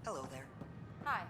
Hello there. Hi.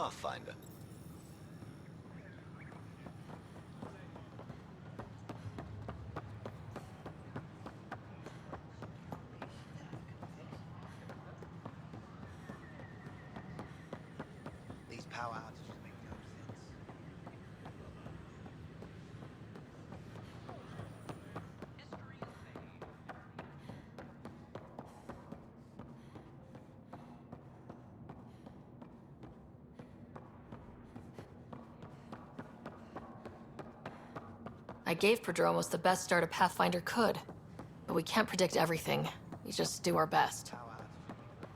Pathfinder. These power outages make no sense. I gave Prodromos the best start a Pathfinder could, but we can't predict everything. We just do our best. Power outages.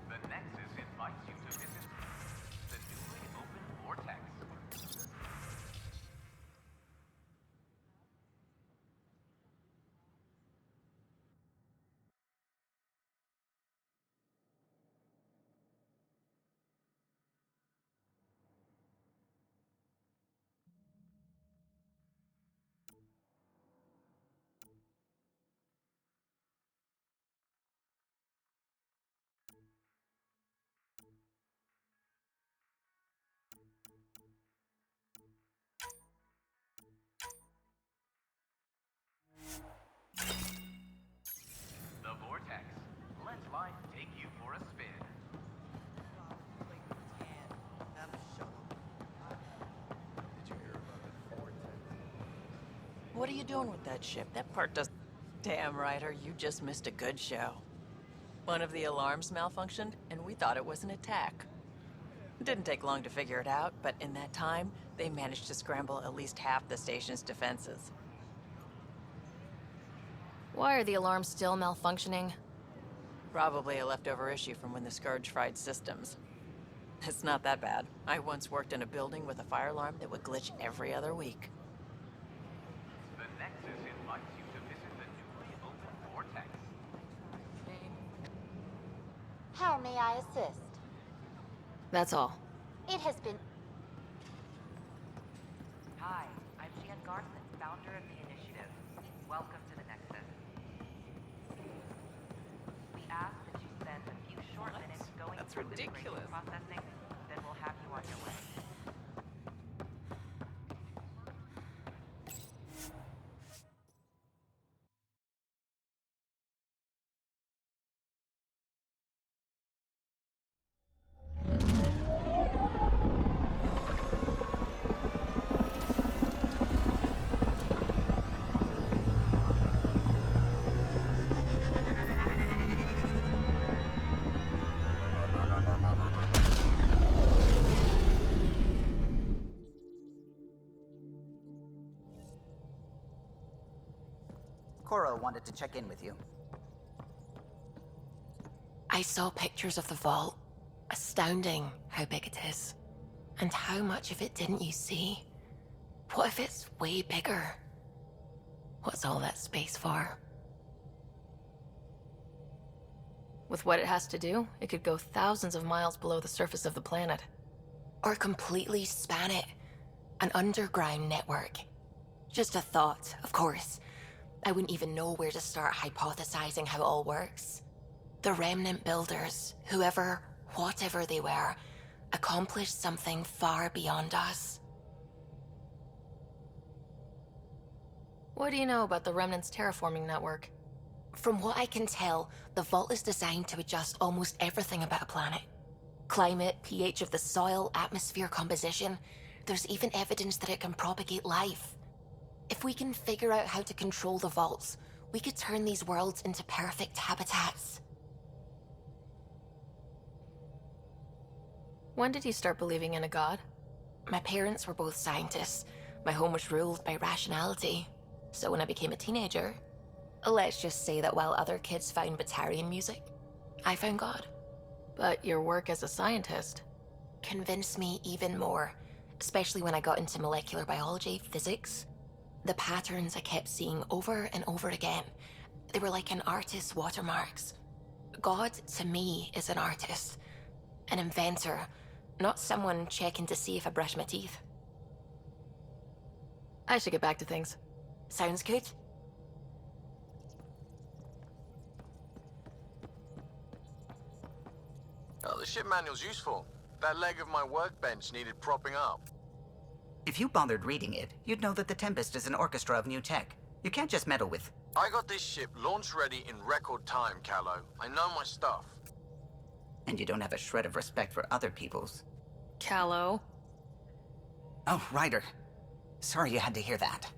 The Nexus invites you to visit the newly opened Vortex. The Vortex. Let life take you for a spin. Did you hear about the vortex? What are you doing with that ship? That part doesn't... Damn, Ryder, you just missed a good show. One of the alarms malfunctioned, and we thought it was an attack. It didn't take long to figure it out, but in that time, they managed to scramble at least half the station's defenses. Why are the alarms still malfunctioning? Probably a leftover issue from when the Scourge fried systems. It's not that bad. I once worked in a building with a fire alarm that would glitch every other week. The Nexus invites you to visit the newly opened Vortex. How may I assist? That's all. It has been... Hi, I'm Jan Garson, founder of the initiative. Welcome to the Nexus. We ask that you spend a few short minutes going That's through the ridiculous. processing, then we'll have you on your way. Cora wanted to check in with you. I saw pictures of the vault. Astounding how big it is. And how much of it didn't you see? What if it's way bigger? What's all that space for? With what it has to do, it could go thousands of miles below the surface of the planet. Or completely span it. An underground network. Just a thought, of course. I wouldn't even know where to start hypothesizing how it all works. The Remnant builders, whoever, whatever they were, accomplished something far beyond us. What do you know about the Remnant's terraforming network? From what I can tell, the vault is designed to adjust almost everything about a planet. Climate, pH of the soil, atmosphere composition. There's even evidence that it can propagate life. If we can figure out how to control the vaults, we could turn these worlds into perfect habitats. When did you start believing in a god? My parents were both scientists. My home was ruled by rationality. So when I became a teenager, let's just say that while other kids found Batarian music, I found God. But your work as a scientist convinced me even more, especially when I got into molecular biology, physics. The patterns I kept seeing over and over again, they were like an artist's watermarks. God, to me, is an artist, an inventor, not someone checking to see if I brush my teeth. I should get back to things. Sounds good? Oh, the ship manual's useful. That leg of my workbench needed propping up. If you bothered reading it, you'd know that the Tempest is an orchestra of new tech. You can't just meddle with... I got this ship launch ready in record time, Callow. I know my stuff. And you don't have a shred of respect for other people's. Callow. Oh, Ryder. Sorry you had to hear that.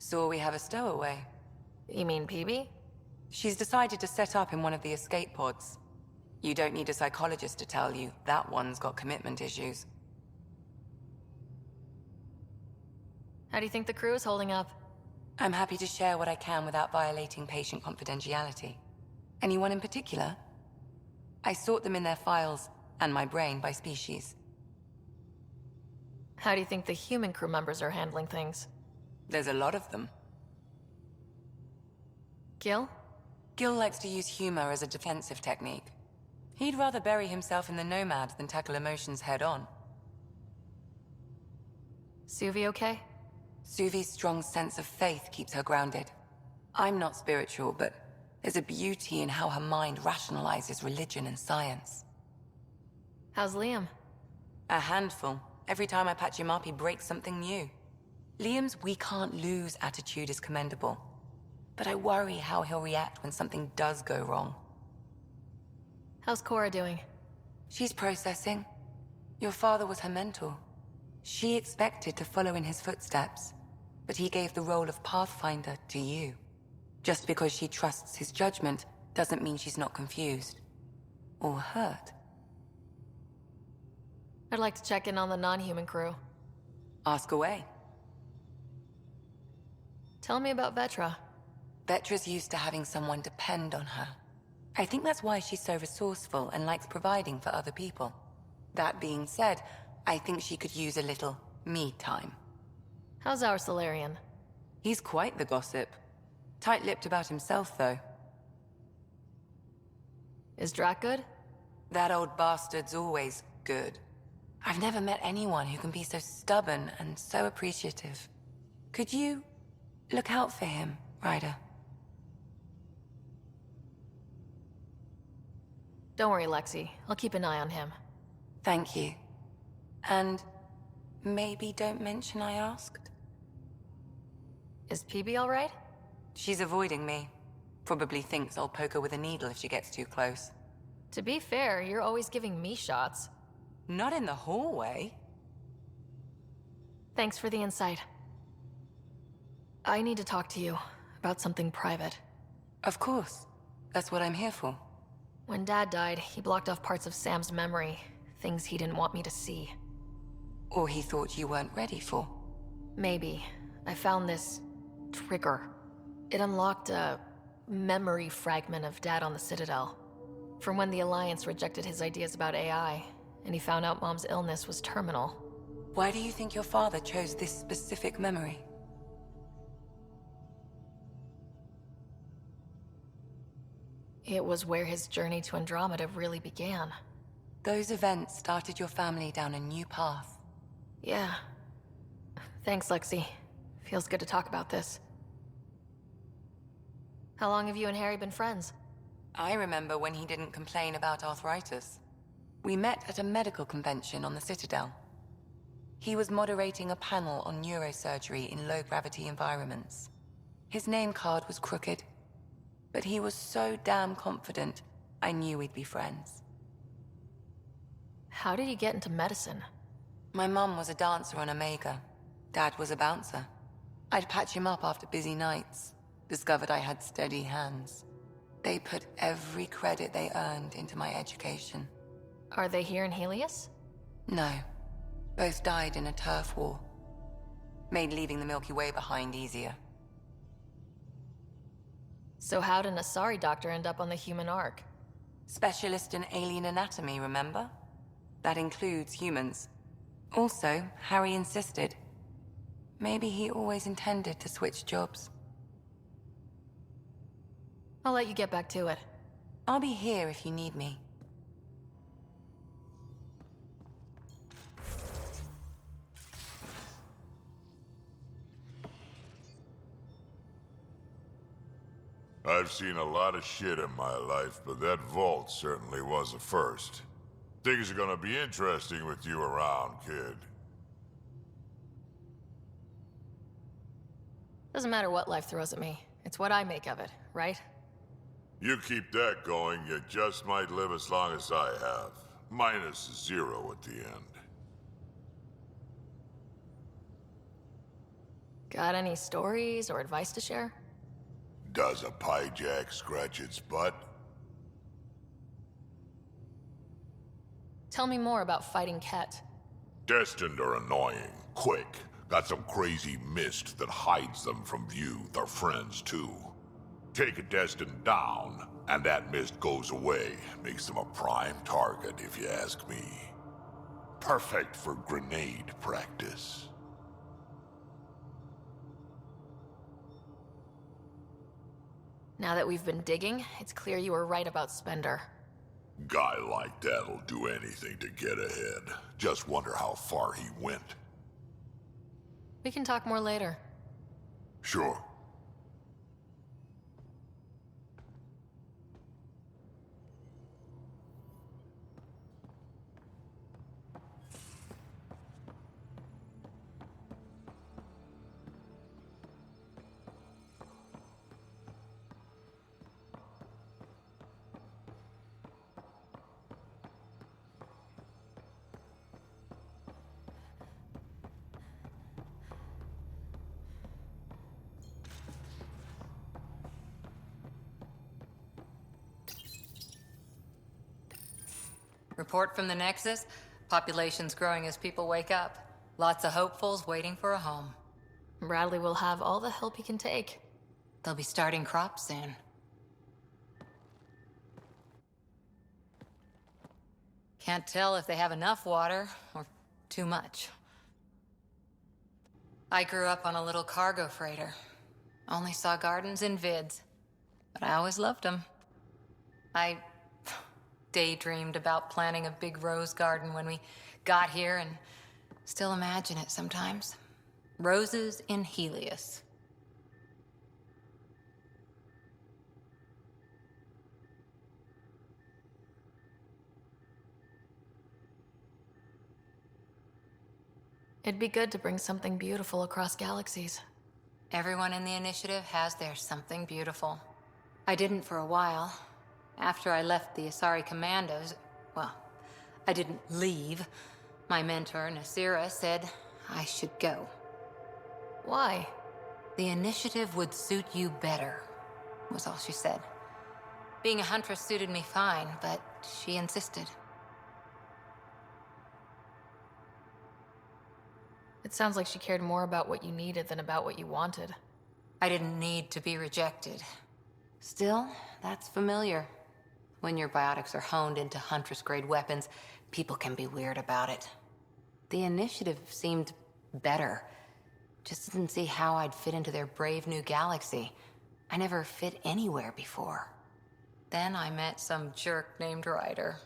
So we have a stowaway. You mean PB? She's decided to set up in one of the escape pods. You don't need a psychologist to tell you that one's got commitment issues. How do you think the crew is holding up? I'm happy to share what I can without violating patient confidentiality. Anyone in particular? I sort them in their files, and my brain by species. How do you think the human crew members are handling things? There's a lot of them. Gil? Gil likes to use humor as a defensive technique. He'd rather bury himself in the Nomad than tackle emotions head-on. Suvi okay? Suvi's strong sense of faith keeps her grounded. I'm not spiritual, but there's a beauty in how her mind rationalizes religion and science. How's Liam? A handful. Every time I patch him up, he breaks something new. Liam's "we can't lose" attitude is commendable. But I worry how he'll react when something does go wrong. How's Cora doing? She's processing. Your father was her mentor. She expected to follow in his footsteps, but he gave the role of Pathfinder to you. Just because she trusts his judgment doesn't mean she's not confused. Or hurt. I'd like to check in on the non-human crew. Ask away. Tell me about Vetra. Vetra's used to having someone depend on her. I think that's why she's so resourceful and likes providing for other people. That being said, I think she could use a little me time. How's our Solarian? He's quite the gossip. Tight-lipped about himself, though. Is Drac good? That old bastard's always good. I've never met anyone who can be so stubborn and so appreciative. Could you look out for him, Ryder? Don't worry, Lexi. I'll keep an eye on him. Thank you. And maybe don't mention I asked? Is PB all right? She's avoiding me. Probably thinks I'll poke her with a needle if she gets too close. To be fair, you're always giving me shots. Not in the hallway. Thanks for the insight. I need to talk to you about something private. Of course. That's what I'm here for. When Dad died, he blocked off parts of Sam's memory, things he didn't want me to see. Or he thought you weren't ready for. Maybe. I found this trigger. It unlocked a memory fragment of Dad on the Citadel. From when the Alliance rejected his ideas about AI, and he found out Mom's illness was terminal. Why do you think your father chose this specific memory? It was where his journey to Andromeda really began. Those events started your family down a new path. Yeah. Thanks, Lexi. Feels good to talk about this. How long have you and Harry been friends? I remember when he didn't complain about arthritis. We met at a medical convention on the Citadel. He was moderating a panel on neurosurgery in low-gravity environments. His name card was crooked, but he was so damn confident, I knew we'd be friends. How did you get into medicine? My mum was a dancer on Omega. Dad was a bouncer. I'd patch him up after busy nights. Discovered I had steady hands. They put every credit they earned into my education. Are they here in Helios? No. Both died in a turf war. Made leaving the Milky Way behind easier. So how did an Asari doctor end up on the human Ark? Specialist in alien anatomy, remember? That includes humans. Also, Harry insisted. Maybe he always intended to switch jobs. I'll let you get back to it. I'll be here if you need me. I've seen a lot of shit in my life, but that vault certainly was a first. Things are gonna be interesting with you around, kid. Doesn't matter what life throws at me. It's what I make of it, right? You keep that going, you just might live as long as I have. Minus 0 at the end. Got any stories or advice to share? Does a pyjak scratch its butt? Tell me more about fighting Ket. Destined are annoying, quick. Got some crazy mist that hides them from view, their friends too. Take a Destined down, and that mist goes away. Makes them a prime target, if you ask me. Perfect for grenade practice. Now that we've been digging, it's clear you were right about Spender. Guy like that'll do anything to get ahead. Just wonder how far he went. We can talk more later. Sure. Report from the Nexus. Population's growing as people wake up. Lots of hopefuls waiting for a home. Bradley will have all the help he can take. They'll be starting crops soon. Can't tell if they have enough water or too much. I grew up on a little cargo freighter. Only saw gardens in vids, but I always loved them. I daydreamed about planting a big rose garden when we got here and still imagine it sometimes. Roses in Helios. It'd be good to bring something beautiful across galaxies. Everyone in the initiative has their something beautiful. I didn't for a while. After I left the Asari Commandos, well, I didn't leave. My mentor, Nasira, said I should go. Why? The initiative would suit you better, was all she said. Being a huntress suited me fine, but she insisted. It sounds like she cared more about what you needed than about what you wanted. I didn't need to be rejected. Still, that's familiar. When your biotics are honed into Huntress-grade weapons, people can be weird about it. The initiative seemed better. Just didn't see how I'd fit into their brave new galaxy. I never fit anywhere before. Then I met some jerk named Ryder.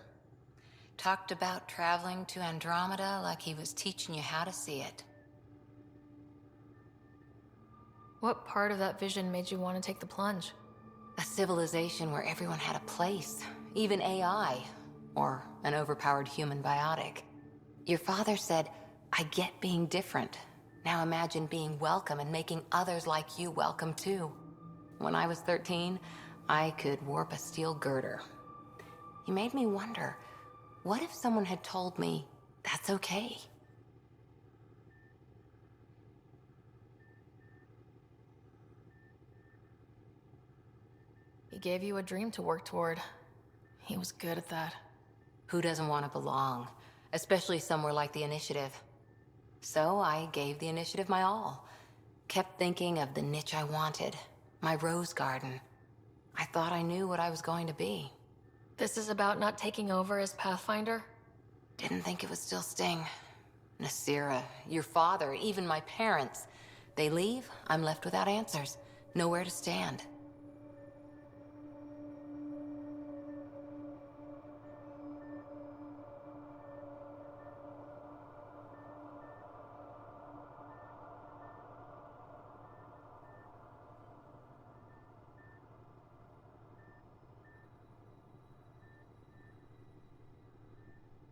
Talked about traveling to Andromeda like he was teaching you how to see it. What part of that vision made you want to take the plunge? A civilization where everyone had a place, even AI, or an overpowered human biotic. Your father said, I get being different. Now imagine being welcome and making others like you welcome too. When I was 13, I could warp a steel girder. He made me wonder, what if someone had told me that's okay? He gave you a dream to work toward. He was good at that. Who doesn't want to belong? Especially somewhere like the Initiative. So I gave the Initiative my all. Kept thinking of the niche I wanted. My rose garden. I thought I knew what I was going to be. This is about not taking over as Pathfinder? Didn't think it would still sting. Nasira, your father, even my parents. They leave, I'm left without answers. Nowhere to stand.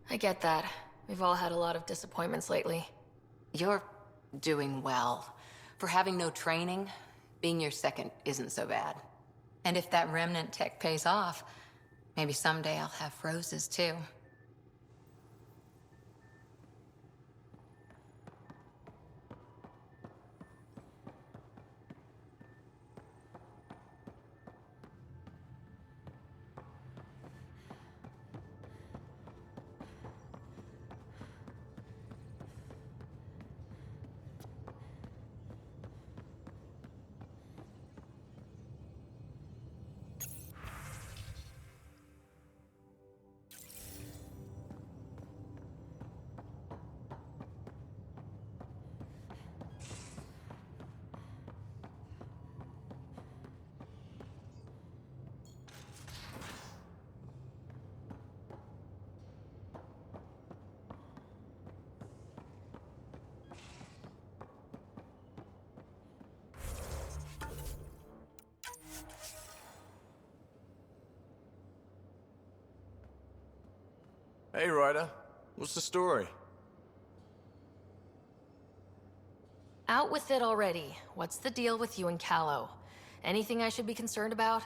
I get that. We've all had a lot of disappointments lately. You're doing well. For having no training, being your second isn't so bad. And if that remnant tech pays off, maybe someday I'll have roses too. Hey, Ryder. What's the story? Out with it already. What's the deal with you and Callow? Anything I should be concerned about?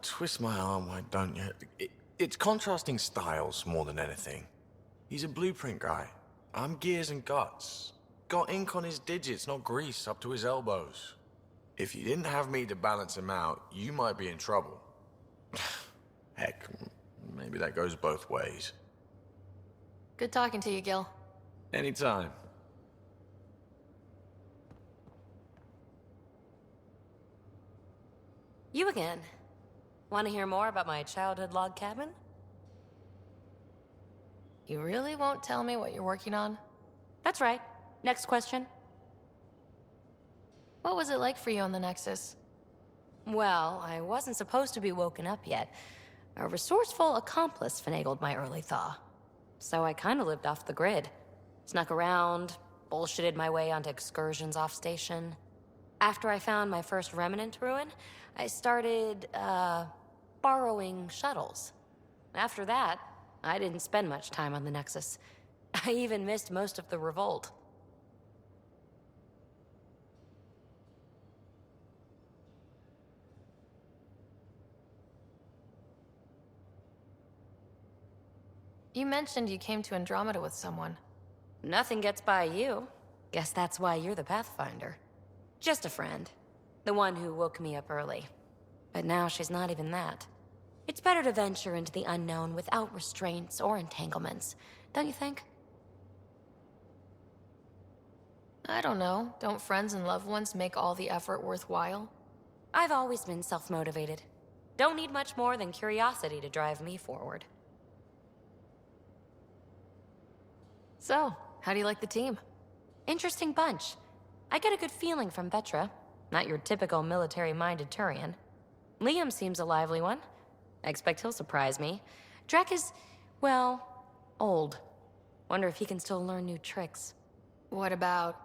Twist my arm, why don't you? It's contrasting styles more than anything. He's a blueprint guy. I'm gears and guts. Got ink on his digits, not grease up to his elbows. If you didn't have me to balance him out, you might be in trouble. Heck, maybe that goes both ways. Good talking to you, Gil. Anytime. You again. Want to hear more about my childhood log cabin? You really won't tell me what you're working on? That's right. Next question. What was it like for you on the Nexus? Well, I wasn't supposed to be woken up yet. A resourceful accomplice finagled my early thaw. So I kinda lived off the grid. Snuck around, bullshitted my way onto excursions off station. After I found my first remnant ruin, I started, borrowing shuttles. After that, I didn't spend much time on the Nexus. I even missed most of the revolt. You mentioned you came to Andromeda with someone. Nothing gets by you. Guess that's why you're the Pathfinder. Just a friend. The one who woke me up early. But now she's not even that. It's better to venture into the unknown without restraints or entanglements, don't you think? I don't know. Don't friends and loved ones make all the effort worthwhile? I've always been self-motivated. Don't need much more than curiosity to drive me forward. So, how do you like the team? Interesting bunch. I get a good feeling from Vetra. Not your typical military-minded Turian. Liam seems a lively one. I expect he'll surprise me. Drek is, well, old. Wonder if he can still learn new tricks. What about...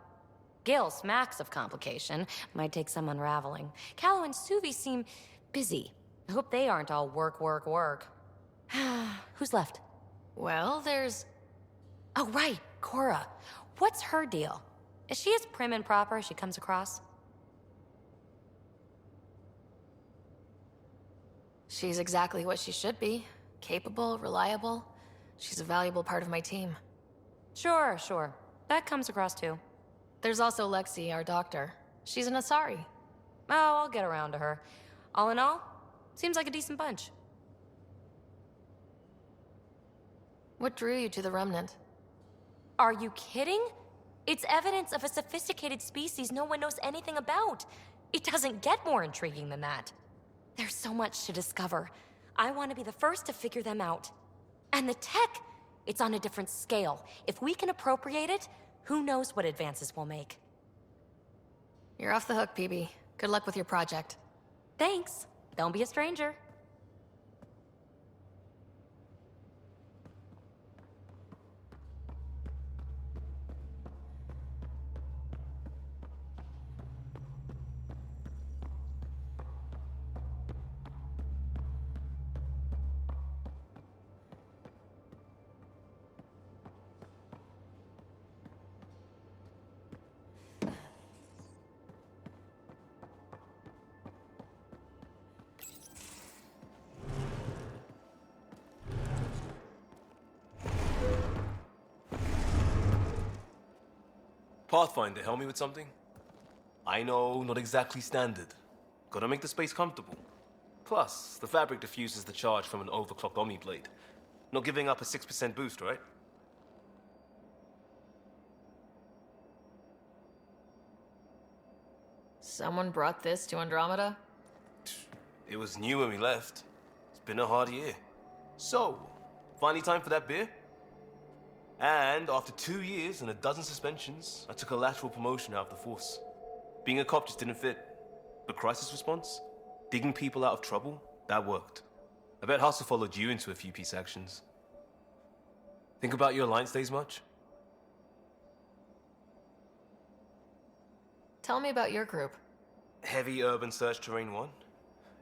Gil smacks of complication. Might take some unraveling. Callow and Suvi seem busy. I hope they aren't all work, work, work. Who's left? Well, there's... Oh, right, Cora. What's her deal? Is she as prim and proper as she comes across? She's exactly what she should be. Capable, reliable. She's a valuable part of my team. Sure, sure. That comes across too. There's also Lexi, our doctor. She's an Asari. Oh, I'll get around to her. All in all, seems like a decent bunch. What drew you to the Remnant? Are you kidding? It's evidence of a sophisticated species no one knows anything about. It doesn't get more intriguing than that. There's so much to discover. I want to be the first to figure them out. And the tech, it's on a different scale. If we can appropriate it, who knows what advances we'll make. You're off the hook, PB. Good luck with your project. Thanks. Don't be a stranger. Pathfinder, help me with something? I know, not exactly standard. Gotta make the space comfortable. Plus, the fabric diffuses the charge from an overclocked Omni Blade. Not giving up a 6% boost, right? Someone brought this to Andromeda? It was new when we left. It's been a hard year. So, finally time for that beer? And after 2 years and a dozen suspensions, I took a lateral promotion out of the force. Being a cop just didn't fit. But crisis response? Digging people out of trouble? That worked. I bet Hustle followed you into a few peace actions. Think about your Alliance days much? Tell me about your group. Heavy urban search terrain 1?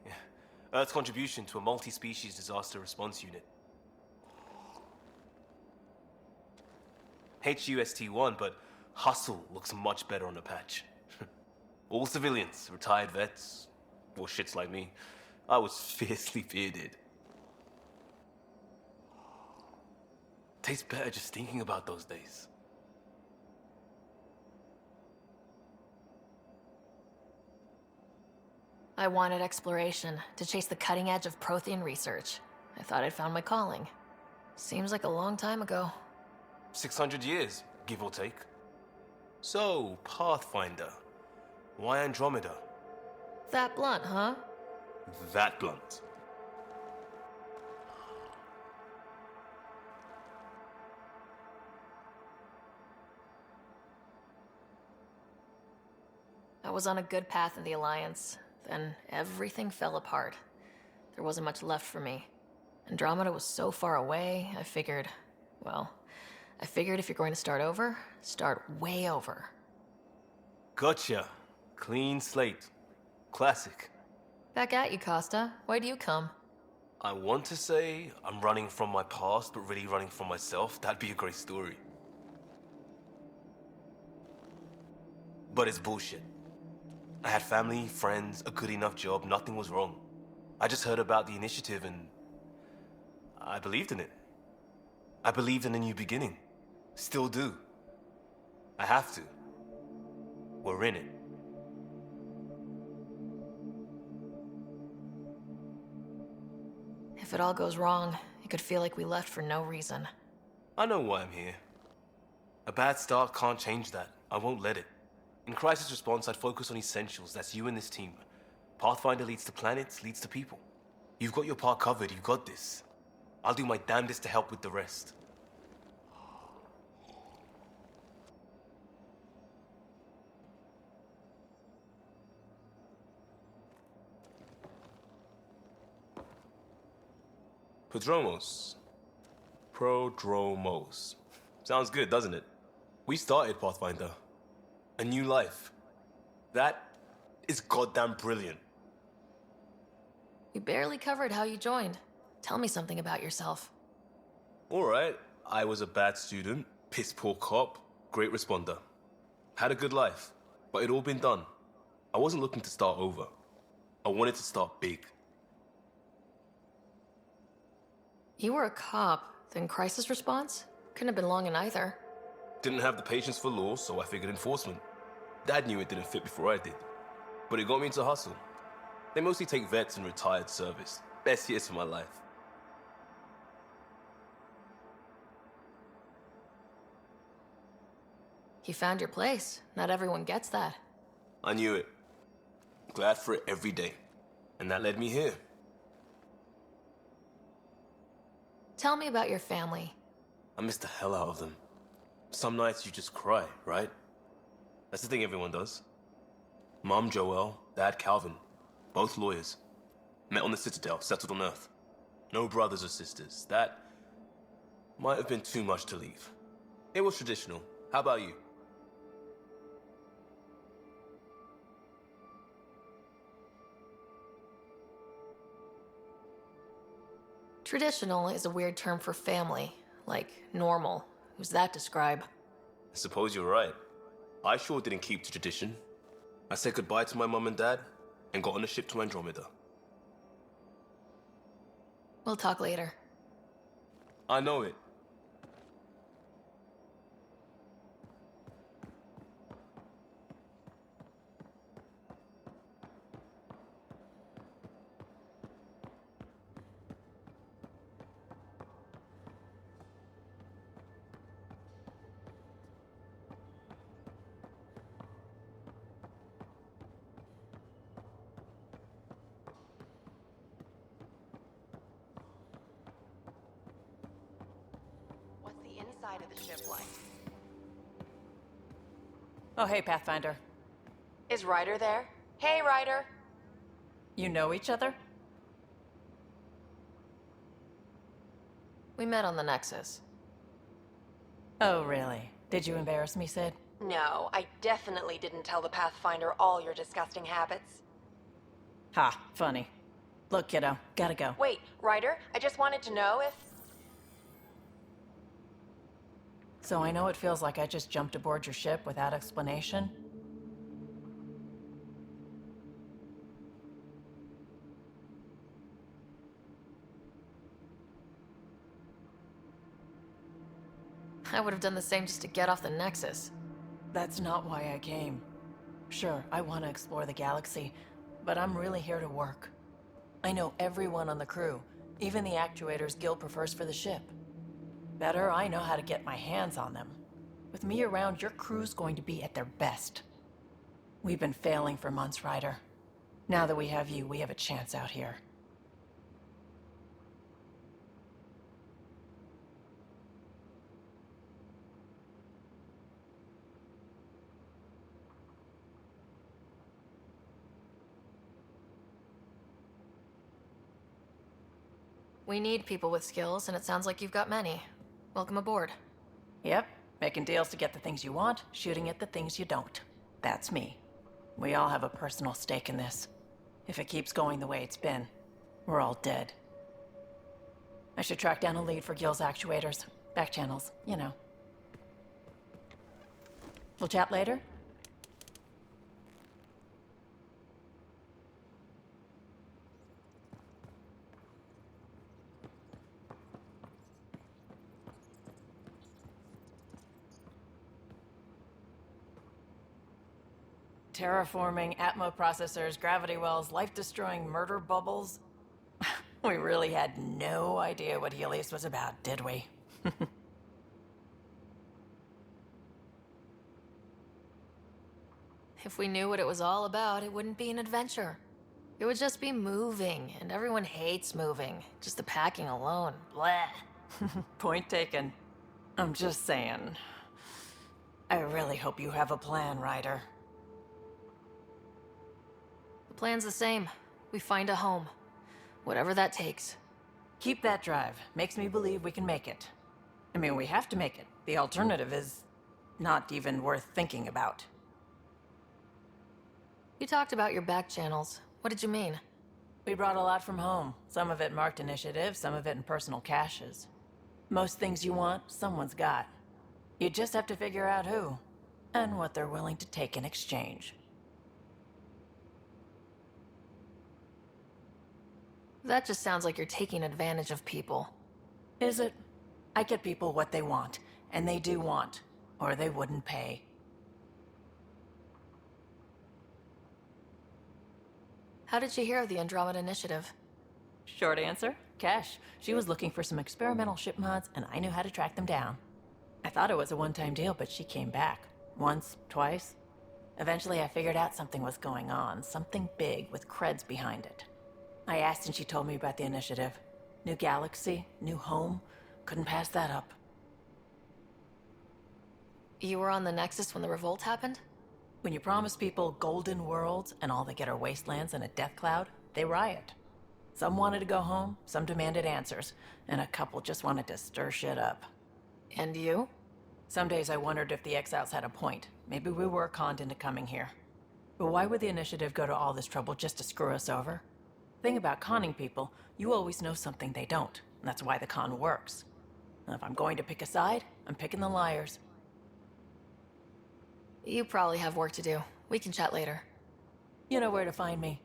Yeah. Earth's contribution to a multi-species disaster response unit. HUST-1, but hustle looks much better on the patch. All civilians, retired vets, or shits like me. I was fiercely bearded. Tastes better just thinking about those days. I wanted exploration, to chase the cutting edge of Prothean research. I thought I'd found my calling. Seems like a long time ago. 600 years, give or take. So, Pathfinder. Why Andromeda? That blunt, huh? That blunt. I was on a good path in the Alliance. Then everything fell apart. There wasn't much left for me. Andromeda was so far away, I figured if you're going to start over, start way over. Gotcha. Clean slate. Classic. Back at you, Costa. Why do you come? I want to say I'm running from my past, but really running from myself. That'd be a great story. But it's bullshit. I had family, friends, a good enough job, nothing was wrong. I just heard about the initiative and I believed in it. I believed in a new beginning. Still do. I have to. We're in it. If it all goes wrong, it could feel like we left for no reason. I know why I'm here. A bad start can't change that. I won't let it. In crisis response, I'd focus on essentials. That's you and this team. Pathfinder leads to planets, leads to people. You've got your part covered. You got this. I'll do my damnedest to help with the rest. Prodromos. Sounds good, doesn't it? We started Pathfinder. A new life. That is goddamn brilliant. You barely covered how you joined. Tell me something about yourself. Alright, I was a bad student, piss poor cop, great responder. Had a good life, but it'd all been done. I wasn't looking to start over. I wanted to start big. You were a cop, then crisis response? Couldn't have been long in either. Didn't have the patience for law, so I figured enforcement. Dad knew it didn't fit before I did. But it got me into hustle. They mostly take vets and retired service. Best years of my life. You found your place. Not everyone gets that. I knew it. Glad for it every day. And that led me here. Tell me about your family. I miss the hell out of them. Some nights you just cry, right? That's the thing everyone does. Mom, Joelle, Dad, Calvin. Both lawyers. Met on the Citadel, settled on Earth. No brothers or sisters. That might have been too much to leave. It was traditional. How about you? Traditional is a weird term for family, like normal. Who's that describe? I suppose you're right. I sure didn't keep to tradition. I said goodbye to my mum and dad and got on a ship to Andromeda. We'll talk later. I know it. Inside of the ship like. Oh, hey, Pathfinder. Is Ryder there? Hey, Ryder! You know each other? We met on the Nexus. Oh, really? Did you embarrass me, Sid? No, I definitely didn't tell the Pathfinder all your disgusting habits. Ha, funny. Look, kiddo, gotta go. Wait, Ryder, I just wanted to know if... So I know it feels like I just jumped aboard your ship without explanation. I would have done the same just to get off the Nexus. That's not why I came. Sure, I want to explore the galaxy, but I'm really here to work. I know everyone on the crew, even the actuators Gil prefers for the ship. Better, I know how to get my hands on them. With me around, your crew's going to be at their best. We've been failing for months, Ryder. Now that we have you, we have a chance out here. We need people with skills, and it sounds like you've got many. Welcome aboard. Yep, making deals to get the things you want, shooting at the things you don't. That's me. We all have a personal stake in this. If it keeps going the way it's been, we're all dead. I should track down a lead for Gil's actuators. Back channels, you know. We'll chat later? Terraforming, Atmo processors, gravity wells, life-destroying murder bubbles. We really had no idea what Helios was about, did we? If we knew what it was all about, it wouldn't be an adventure. It would just be moving, and everyone hates moving. Just the packing alone, bleh. Point taken. I'm just saying. I really hope you have a plan, Ryder. The plan's the same. We find a home. Whatever that takes. Keep that drive. Makes me believe we can make it. I mean, we have to make it. The alternative is not even worth thinking about. You talked about your back channels. What did you mean? We brought a lot from home. Some of it marked initiative, some of it in personal caches. Most things you want, someone's got. You just have to figure out who, and what they're willing to take in exchange. That just sounds like you're taking advantage of people. Is it? I get people what they want, and they do want, or they wouldn't pay. How did you hear of the Andromeda Initiative? Short answer, Cash. She was looking for some experimental ship mods, and I knew how to track them down. I thought it was a one-time deal, but she came back. Once, twice. Eventually I figured out something was going on, something big with creds behind it. I asked and she told me about the initiative. New galaxy, new home. Couldn't pass that up. You were on the Nexus when the revolt happened? When you promise people golden worlds and all they get are wastelands and a death cloud, they riot. Some wanted to go home, some demanded answers, and a couple just wanted to stir shit up. And you? Some days I wondered if the exiles had a point. Maybe we were conned into coming here. But why would the initiative go to all this trouble just to screw us over? Thing about conning people, you always know something they don't. And that's why the con works. And if I'm going to pick a side, I'm picking the liars. You probably have work to do. We can chat later. You know where to find me.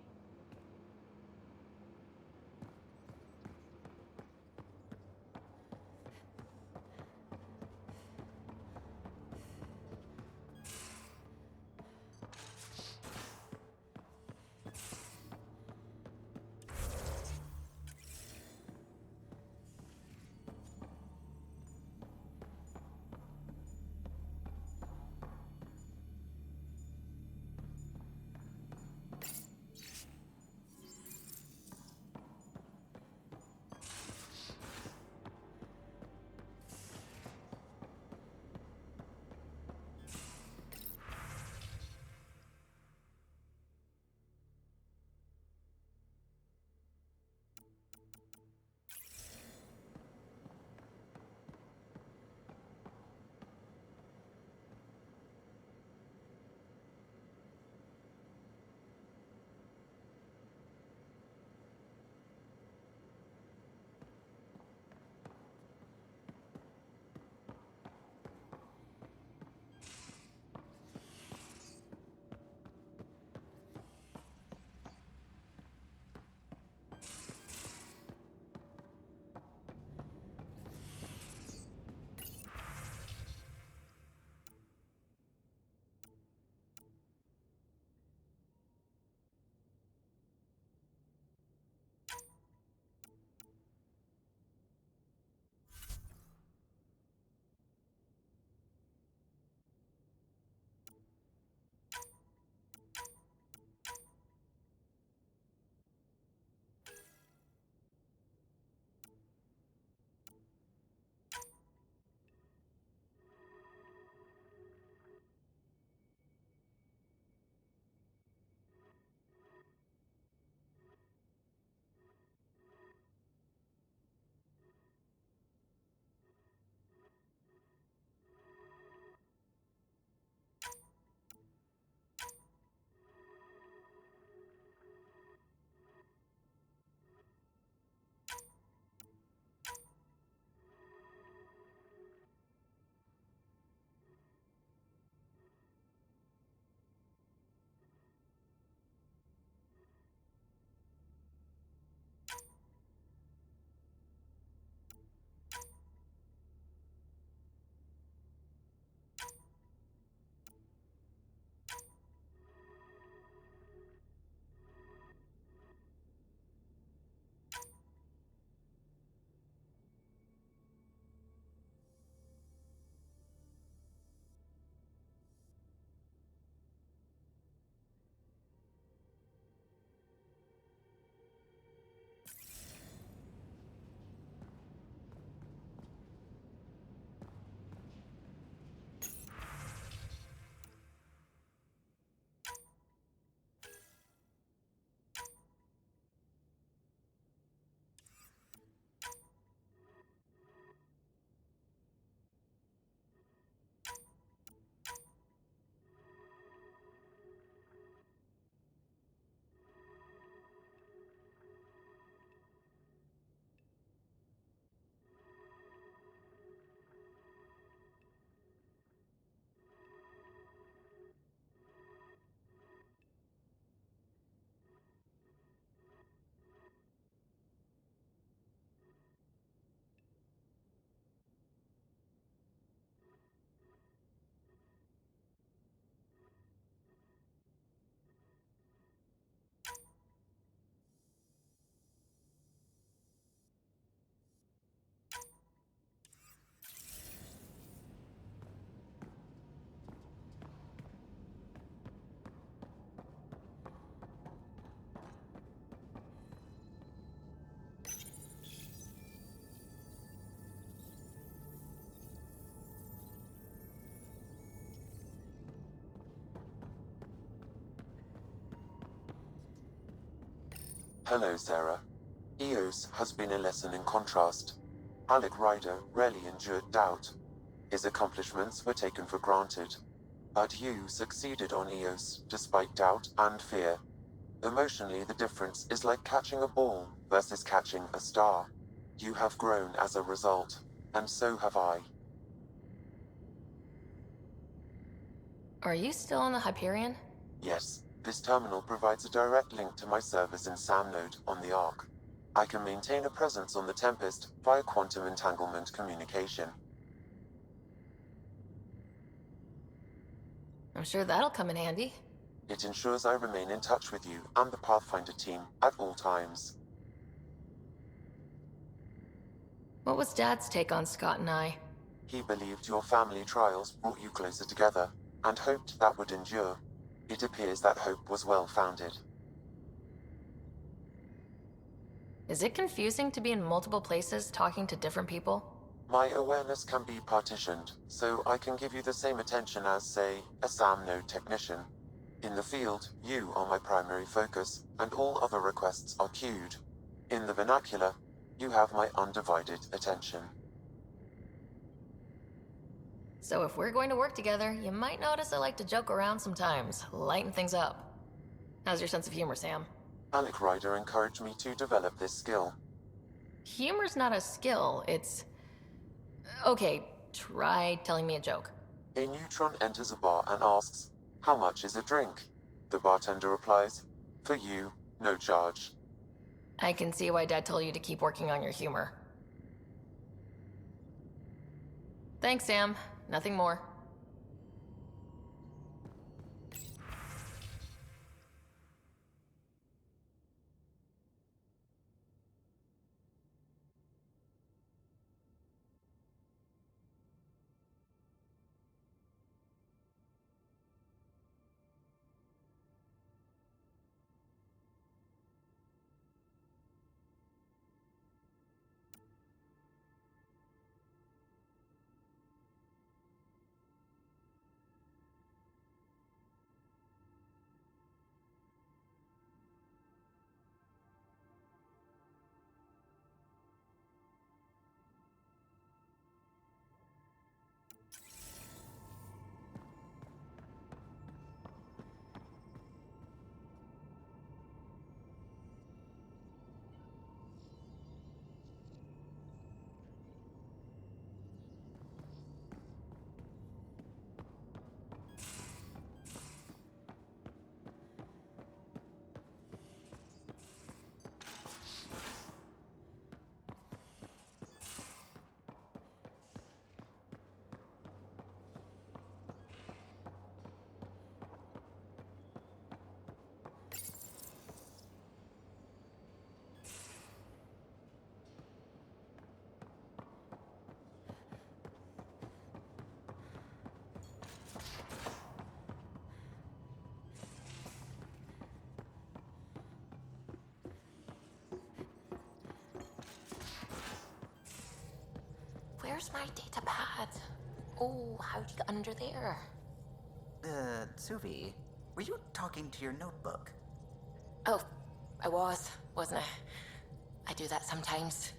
Hello, Sarah. Eos has been a lesson in contrast. Alec Ryder rarely endured doubt. His accomplishments were taken for granted. But you succeeded on Eos, despite doubt and fear. Emotionally, the difference is like catching a ball versus catching a star. You have grown as a result, and so have I. Are you still on the Hyperion? Yes, this terminal provides a direct link to my servers in SAM node on the Ark. I can maintain a presence on the Tempest via quantum entanglement communication. I'm sure that'll come in handy. It ensures I remain in touch with you and the Pathfinder team at all times. What was Dad's take on Scott and I? He believed your family trials brought you closer together, and hoped that would endure. It appears that hope was well-founded. Is it confusing to be in multiple places talking to different people? My awareness can be partitioned, so I can give you the same attention as, say, a SAM node technician. In the field, you are my primary focus, and all other requests are queued. In the vernacular, you have my undivided attention. So if we're going to work together, you might notice I like to joke around sometimes, lighten things up. How's your sense of humor, Sam? Alec Ryder encouraged me to develop this skill. Humor's not a skill, it's... Okay, try telling me a joke. A neutron enters a bar and asks, "How much is a drink?" The bartender replies, "For you, no charge." I can see why Dad told you to keep working on your humor. Thanks, Sam. Nothing more. Where's my data pad? Oh, how'd you get under there? Suvi, were you talking to your notebook? Oh, I wasn't I? I do that sometimes.